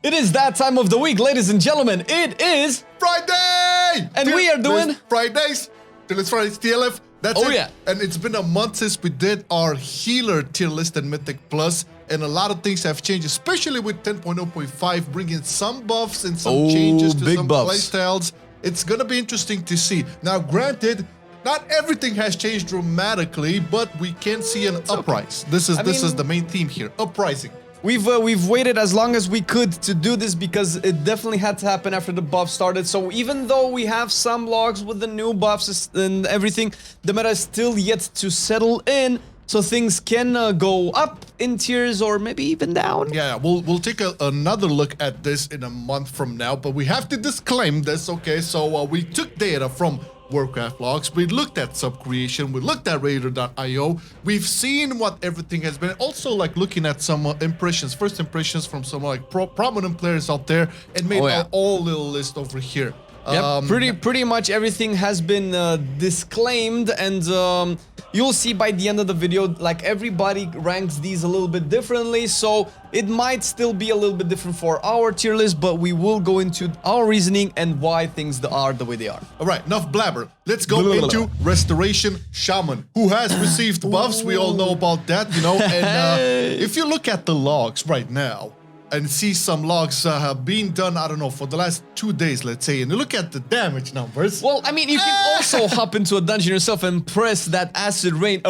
It is that time of the week, ladies and gentlemen. It is Friday! And we are doing Fridays. Till it's Fridays TLF. That's it. Yeah. And it's been a month since we did our healer tier list in Mythic Plus, and a lot of things have changed, especially with 10.0.5 bringing some buffs and some changes to some playstyles. It's gonna be interesting to see. Now, granted, not everything has changed dramatically, but we can see an uprise. This is the main theme here, uprising. We've waited as long as we could to do this because it definitely had to happen after the buff started. So even though we have some logs with the new buffs and everything, the meta is still yet to settle in. So things can go up in tiers or maybe even down. Yeah, we'll take another look at this in a month from now, but we have to disclaim this, okay? So we took data from Warcraft logs, we looked at sub-creation, we looked at Raider.io, we've seen what everything has been, also like looking at some first impressions from some like prominent players out there, and made our own little list over here. Yep, pretty much everything has been disclaimed, and you'll see by the end of the video, like everybody ranks these a little bit differently, so it might still be a little bit different for our tier list, but we will go into our reasoning and why things are the way they are. All right, enough blabber. Let's go into Restoration Shaman, who has received buffs. We all know about that, you know, and if you look at the logs right now, and see some logs being done, I don't know, for the last 2 days, let's say, and you look at the damage numbers. Well, I mean, you can also hop into a dungeon yourself and press that acid rain,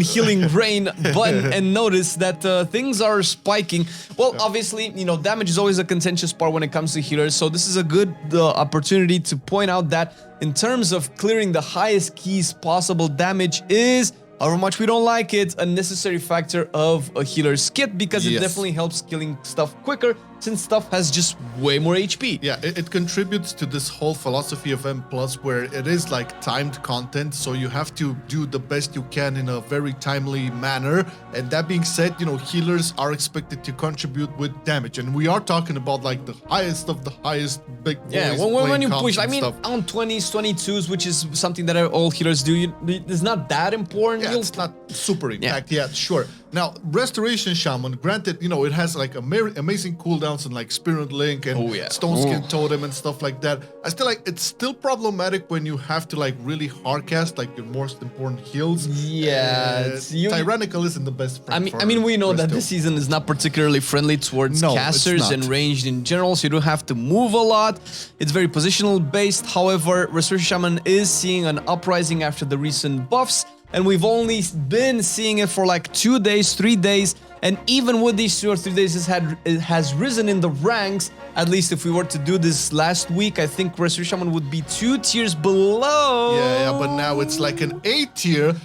healing rain button and notice that things are spiking. Well, obviously, you know, damage is always a contentious part when it comes to healers, so this is a good opportunity to point out that in terms of clearing the highest keys possible, damage is, however much we don't like it, a necessary factor of a healer's kit because it definitely helps killing stuff quicker since stuff has just way more HP. Yeah, it contributes to this whole philosophy of M+, where it is like timed content, so you have to do the best you can in a very timely manner. And that being said, you know, healers are expected to contribute with damage, and we are talking about like the highest of the highest big boys. Yeah, when you push, I mean, on 20s, 22s, which is something that all healers do, it's not that important. Yeah, it's not super impact. Yeah, sure. Now, Restoration Shaman, granted, you know, it has like amazing cooldowns and like Spirit Link and Stone Skin Totem and stuff like that. I still like, it's still problematic when you have to like really hardcast like your most important heals. Yeah, Tyrannical isn't the best friend. I mean, we know that this season is not particularly friendly towards casters and ranged in general, so you don't have to move a lot. It's very positional based. However, Restoration Shaman is seeing an uprising after the recent buffs. And we've only been seeing it for like 2 days, 3 days, and even with these 2 or 3 days, it has risen in the ranks. At least if we were to do this last week, I think Restoration Shaman would be 2 tiers below. Yeah, but now it's like an A tier.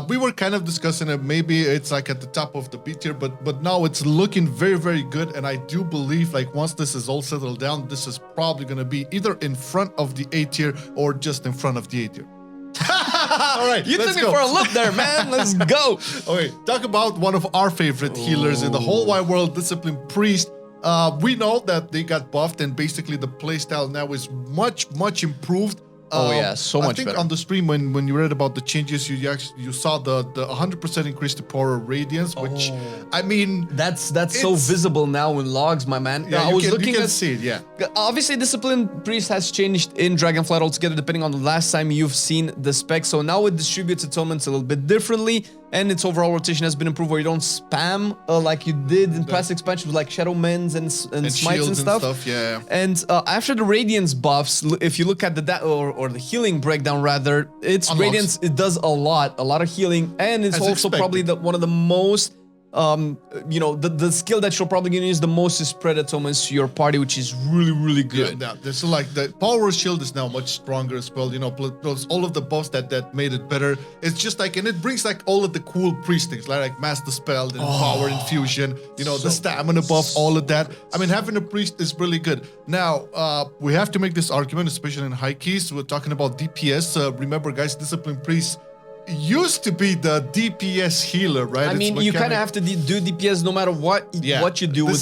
We were kind of discussing it. Maybe it's like at the top of the B tier, but now it's looking very, very good. And I do believe like once this is all settled down, this is probably going to be either in front of the A tier or just in front of the A tier. All right, you took me for a look there, man. Let's go. Okay, talk about one of our favorite healers in the whole wide world, Discipline Priest. We know that they got buffed, and basically the playstyle now is much improved. So much better. I think on the stream when you read about the changes, you saw the 100% increase to power radiance, which I mean that's so visible now in logs, my man. Yeah, I was looking you can at see it. Yeah. Obviously, Discipline Priest has changed in Dragonflight altogether, depending on the last time you've seen the spec. So now it distributes atonements a little bit differently, and its overall rotation has been improved, where you don't spam like you did in past expansions, like Shadow Mends and Smites and stuff. Yeah. And after the Radiance buffs, if you look at the or the healing breakdown rather, its Radiance, it does a lot of healing, and it's also probably one of the most you know, the skill that you're probably gonna use the most is spread atonements to your party, which is really good. Yeah, this is like the power shield is now much stronger as well, you know, plus all of the buffs that made it better. It's just like, and it brings like all of the cool priest things, like Master Spell and Power Infusion, you know, the stamina buff, all of that. I mean, having a priest is really good. Now, we have to make this argument, especially in high keys. We're talking about DPS. Remember, guys, Discipline Priest used to be the DPS healer, right? I mean, you kind of have to do DPS no matter what you do with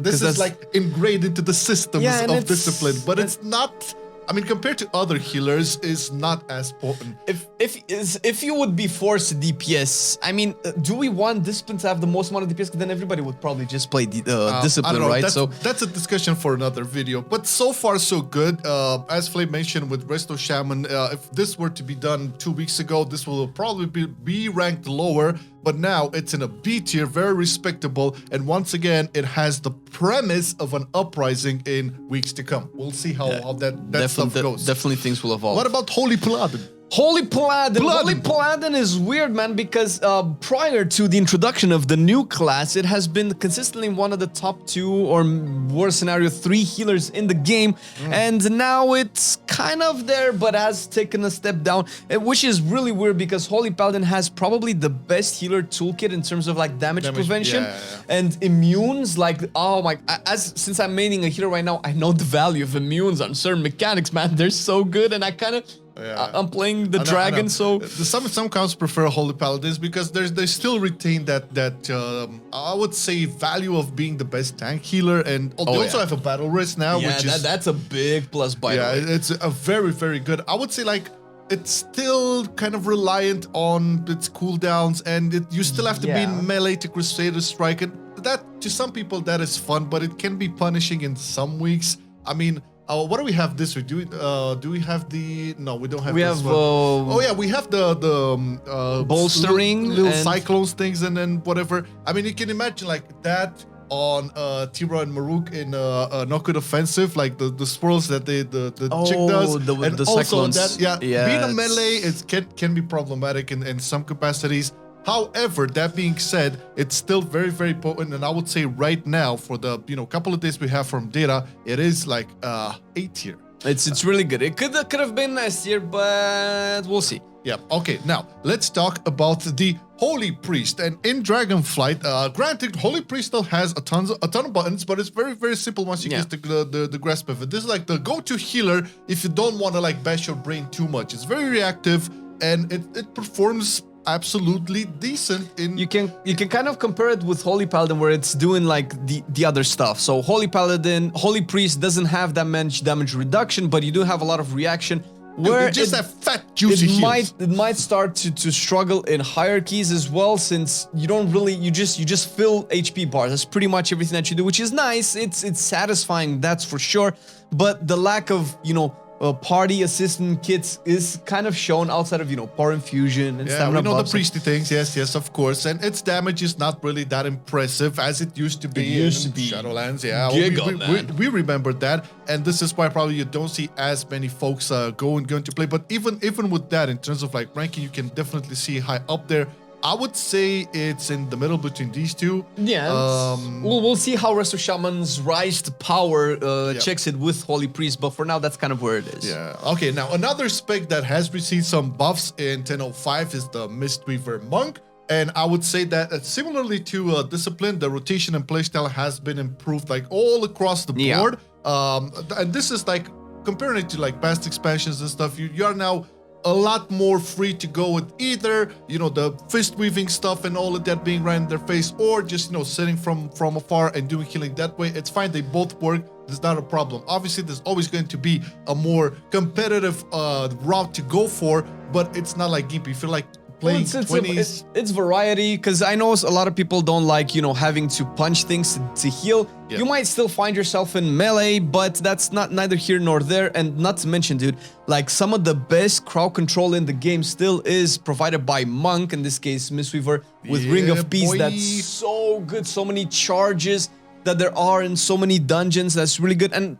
this is like ingrained into the systems of Discipline, but it's not I mean, compared to other healers, is not as potent. If you would be forced to DPS, I mean, do we want Discipline to have the most amount of DPS? Because then everybody would probably just play Discipline, I don't know, right? That's a discussion for another video. But so far, so good. As Flame mentioned with Resto Shaman, if this were to be done 2 weeks ago, this will probably be ranked lower. But now it's in a B tier, very respectable. And once again, it has the premise of an uprising in weeks to come. We'll see how that stuff goes. Definitely things will evolve. What about Holy Paladin? Holy Paladin. Holy Paladin is weird, man, because prior to the introduction of the new class, it has been consistently one of the top 2 or worst scenario 3 healers in the game. And now it's kind of there, but has taken a step down, which is really weird because Holy Paladin has probably the best healer toolkit in terms of like damage prevention and immunes. Like, oh my, since I'm maining a healer right now, I know the value of immunes on certain mechanics, man. They're so good, and I kind of... I'm playing the dragon, so some counts prefer Holy Paladins because they still retain that I would say value of being the best tank healer, and they also have a battle risk now, which is that's a big plus by the way. It's a very good. I would say like it's still kind of reliant on its cooldowns, and you still have to be in melee to Crusader Strike, and that to some people that is fun, but it can be punishing in some weeks. I mean. What do we have this week? Do we have the? No, we don't have. We this have. Oh yeah, we have the bolstering, little cyclones things, and then whatever. I mean, you can imagine like that on Tira and Maruk in Not Good Offensive, like the swirls that the chick does, and the also cyclones. Being a melee can be problematic in some capacities. However, that being said, it's still very potent, and I would say right now for the couple of days we have from data, it is like A tier. It's really good. It could have been S tier, but we'll see. Yeah. Okay. Now let's talk about the Holy Priest. And in Dragonflight, granted, Holy Priest still has a ton of buttons, but it's very simple once you get the grasp of it. This is like the go-to healer if you don't want to like bash your brain too much. It's very reactive, and it performs absolutely decent. You can kind of compare it with Holy Paladin, where it's doing like the other stuff. So Holy Priest doesn't have that much damage reduction, but you do have a lot of reaction. Where just have fat juicy heals. It might start to struggle in hierarchies as well, since you don't really you just fill HP bars. That's pretty much everything that you do, which is nice. It's satisfying, that's for sure. But the lack of party assistant kits is kind of shown outside of power infusion and we know the priesty things, yes, of course, and its damage is not really that impressive as it used to be. In Shadowlands, we remember that, and this is why probably you don't see as many folks going to play. But even with that, in terms of like ranking, you can definitely see high up there. I would say it's in the middle between these two. Yeah, we'll see how Resto Shaman's rise to power checks it with Holy Priest, but for now, that's kind of where it is. Yeah, okay, now another spec that has received some buffs in 10.05 is the Mistweaver Monk, and I would say that similarly to Discipline, the rotation and playstyle has been improved like all across the board. And this is like, comparing it to like past expansions and stuff, you are now a lot more free to go with either, the fist weaving stuff and all of that being right in their face, or just, sitting from afar and doing healing that way. It's fine. They both work. There's not a problem. Obviously, there's always going to be a more competitive route to go for, but it's not like Gimpy. If you're like playing 20s. It's variety, because I know a lot of people don't like, having to punch things to heal. Yeah. You might still find yourself in melee, but that's neither here nor there. And not to mention, dude, like some of the best crowd control in the game still is provided by Monk, in this case, Mistweaver, with Ring of Peace. That's so good. So many charges that there are in so many dungeons. That's really good. And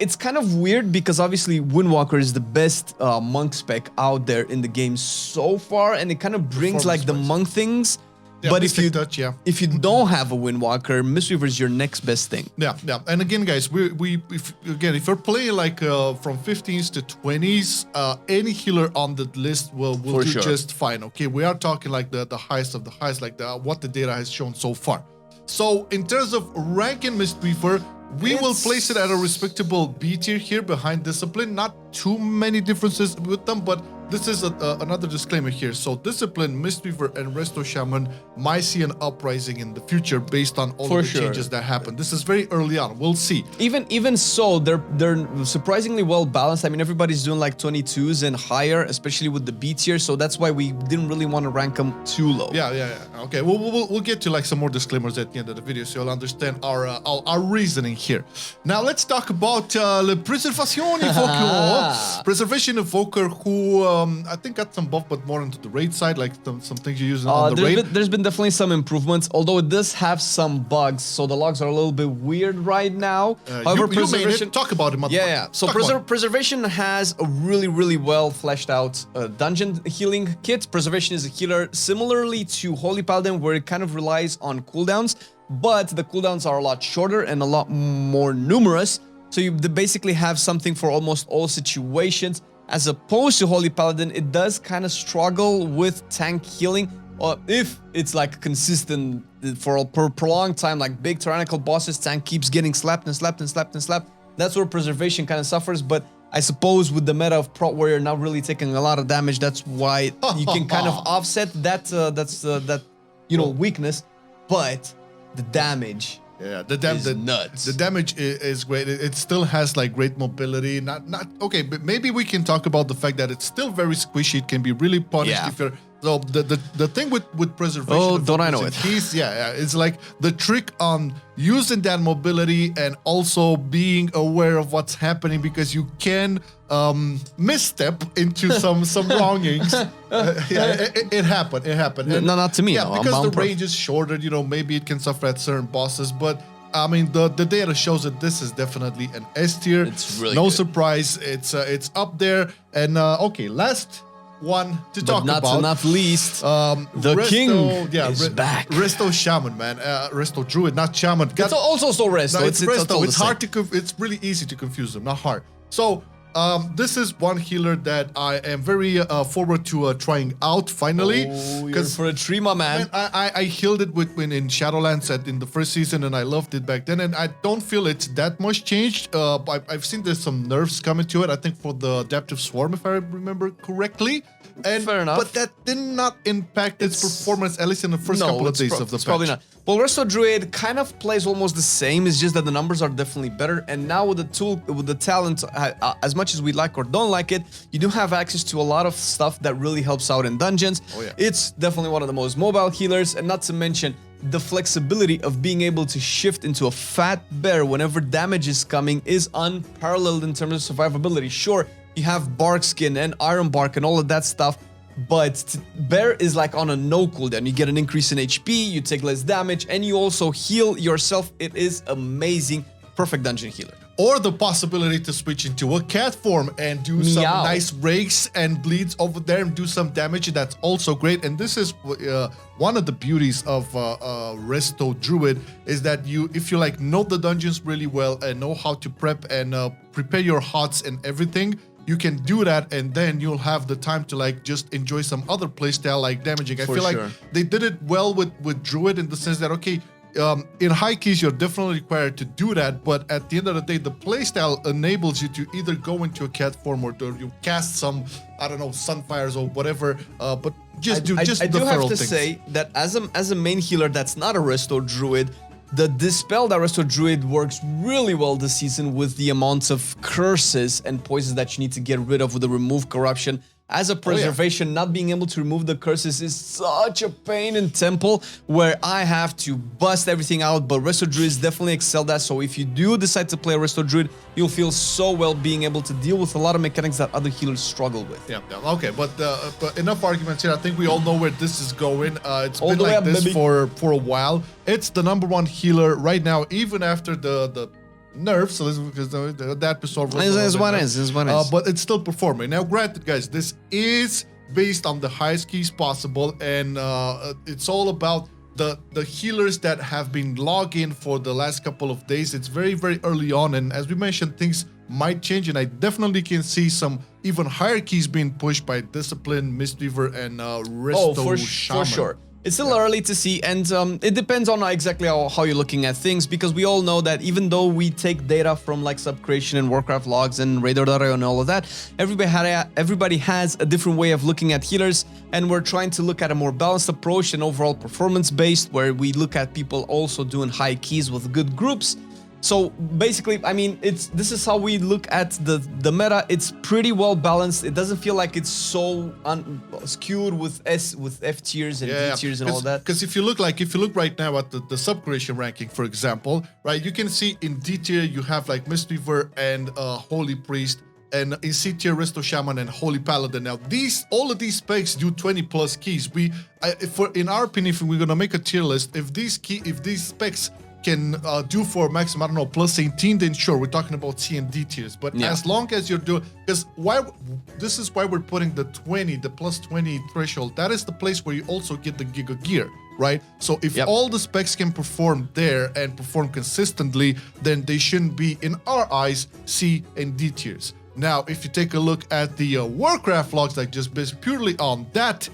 it's kind of weird because obviously Windwalker is the best monk spec out there in the game so far, and it kind of brings like the monk things. Yeah, but if you don't have a Windwalker, Mistweaver is your next best thing. Yeah. And again, guys, if you're playing like from 15s to 20s, any healer on the list will do just fine. Okay, we are talking like the highest of the highest, like what the data has shown so far. So in terms of ranking Mistweaver, we will place it at a respectable B tier here behind Discipline. Not too many differences with them, but this is another disclaimer here. So Discipline, Mistweaver, and Resto Shaman might see an uprising in the future based on all of the changes that happen. This is very early on. We'll see. Even so, they're surprisingly well balanced. I mean, everybody's doing like 22s and higher, especially with the B tier. So that's why we didn't really want to rank them too low. Yeah. Okay, we'll get to like some more disclaimers at the end of the video, so you'll understand our reasoning here. Now let's talk about Le Preservation Evoker. Preservation Evoker, who I think got some buff, but more into the raid side, like some things you use on the raid. There's been definitely some improvements, although it does have some bugs, so the logs are a little bit weird right now. However, Preservation... Talk about it, Yeah. So Preservation has a really well fleshed out dungeon healing kit. Preservation is a healer similarly to Holy Paladin, where it kind of relies on cooldowns, but the cooldowns are a lot shorter and a lot more numerous. So you basically have something for almost all situations. As opposed to Holy Paladin, it does kind of struggle with tank healing, or if it's like consistent for a prolonged time, like big tyrannical bosses, tank keeps getting slapped. That's where Preservation kind of suffers, but I suppose with the meta of Prot Warrior not really taking a lot of damage, that's why you can kind of offset that weakness, but the damage... Yeah, nuts. The damage is great. It still has like great mobility. Okay, but maybe we can talk about the fact that it's still very squishy. It can be really punished if you're. So the thing with Preservation. Oh, don't I know it? It's like the trick on using that mobility and also being aware of what's happening, because you can misstep into some wrongings. It happened. And, no, not to me. Yeah, because the range is shorter. You know, maybe it can suffer at certain bosses, but I mean, the data shows that this is definitely an S tier. It's really no good. surprise. It's up there. And okay, last one to talk about. Not least, the king is back. Resto Shaman, man. Resto Druid, not Shaman. It's also so Resto. No, it's Resto. It's hard to. It's really easy to confuse them. Not hard. So. This is one healer that I am very forward to trying out finally. Oh, you're for a tree, my man. I healed it in Shadowlands in the first season, and I loved it back then. And I don't feel it's that much changed. I've seen there's some nerfs coming to it. I think for the Adaptive Swarm, if I remember correctly. And fair enough. But that did not impact its performance, at least in the first couple of days of the patch. Probably not. Well, Resto Druid kind of plays almost the same. It's just that the numbers are definitely better. And now with the tool, with the talent, as much as we like or don't like it, you do have access to a lot of stuff that really helps out in dungeons. Oh, yeah. It's definitely one of the most mobile healers, and not to mention the flexibility of being able to shift into a fat bear whenever damage is coming is unparalleled in terms of survivability. Sure, you have bark skin and iron bark and all of that stuff, but bear is like on a no cooldown. You get an increase in HP, you take less damage, and you also heal yourself. It is amazing. Perfect dungeon healer. Or the possibility to switch into a cat form and do some nice rakes and bleeds over there and do some damage. That's also great. And this is one of the beauties of Resto Druid, is that if you like know the dungeons really well and know how to prep and prepare your hots and everything, you can do that, and then you'll have the time to like just enjoy some other playstyle like damaging. I feel like they did it well with Druid in the sense that, okay, in high keys, you're definitely required to do that, but at the end of the day, the playstyle enables you to either go into a cat form or you cast some, I don't know, Sunfires or whatever, but just do the feral things. I do have to say that as a main healer that's not a Resto Druid, the Dispel that Resto Druid works really well this season with the amounts of curses and poisons that you need to get rid of with the Remove Corruption. As a preservation, not being able to remove the curses is such a pain in Temple, where I have to bust everything out, but Resto Druids definitely excel that. So if you do decide to play a Resto Druid, you'll feel so well being able to deal with a lot of mechanics that other healers struggle with. Yeah. Okay, but enough arguments here. I think we all know where this is going. It's all been like this baby. for a while. It's the #1 healer right now, even after the nerfs, so because that episode was but it's still performing. Now, granted, guys, this is based on the highest keys possible, and it's all about the healers that have been logged in for the last couple of days. It's very, very early on, and as we mentioned, things might change, and I definitely can see some even higher keys being pushed by Discipline, Mistweaver, and Resto Shaman. For sure. It's still early to see, and it depends on exactly how you're looking at things, because we all know that even though we take data from like sub creation and Warcraft logs and Radar.io and all of that, everybody has a different way of looking at healers, and we're trying to look at a more balanced approach and overall performance based, where we look at people also doing high keys with good groups. So basically, I mean, this is how we look at the meta. It's pretty well balanced. It doesn't feel like it's so skewed with F tiers and D tiers and all that. Because if you look right now at the sub creation ranking, for example, right, you can see in D tier you have like Mistweaver and Holy Priest, and in C tier Resto Shaman and Holy Paladin. Now all of these specs do 20+ keys. In our opinion, if we're gonna make a tier list, if these specs can do for maximum, I don't know, plus 18, then sure, we're talking about C and D tiers. But as long as you're doing, this is why we're putting the plus 20 threshold. That is the place where you also get the Giga Gear, right? So if all the specs can perform there and perform consistently, then they shouldn't be, in our eyes, C and D tiers. Now, if you take a look at the Warcraft logs, like just based purely on that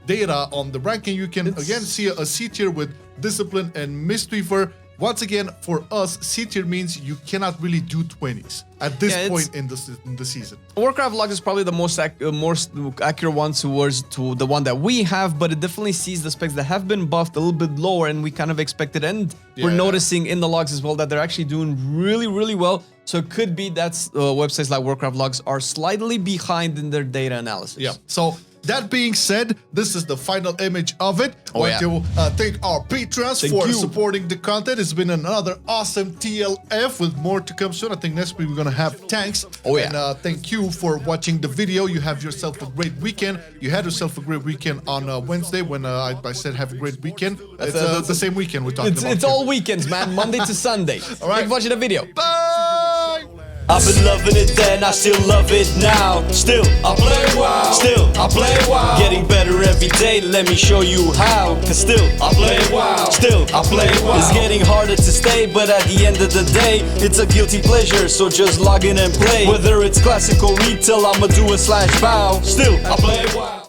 data on the ranking, you can again see a C tier with Discipline and Mistweaver. Once again, for us, C tier means you cannot really do 20s at this point in the season. Warcraft log is probably the most accurate one to the one that we have, but it definitely sees the specs that have been buffed a little bit lower, and we kind of expected, and we're noticing in the logs as well that they're actually doing really, really well. So it could be that websites like Warcraft logs are slightly behind in their data analysis. Yeah. So that being said, this is the final image of it. I want to thank our patrons for supporting the content. It's been another awesome TLF with more to come soon. I think next week we're going to have tanks. And thank you for watching the video. You have yourself a great weekend. You had yourself a great weekend on Wednesday when I said have a great weekend. It's the same weekend we're talking about. It's all weekends, man. Monday to Sunday. All right. Thanks for watching the video. Bye! I've been loving it then, I still love it now. Still, I play WoW. Still, I play WoW. Getting better every day, let me show you how. Cause still, I play WoW. Still, I play WoW. It's getting harder to stay, but at the end of the day, it's a guilty pleasure, so just log in and play. Whether it's classic or retail, I'ma do a /bow. Still, I play WoW.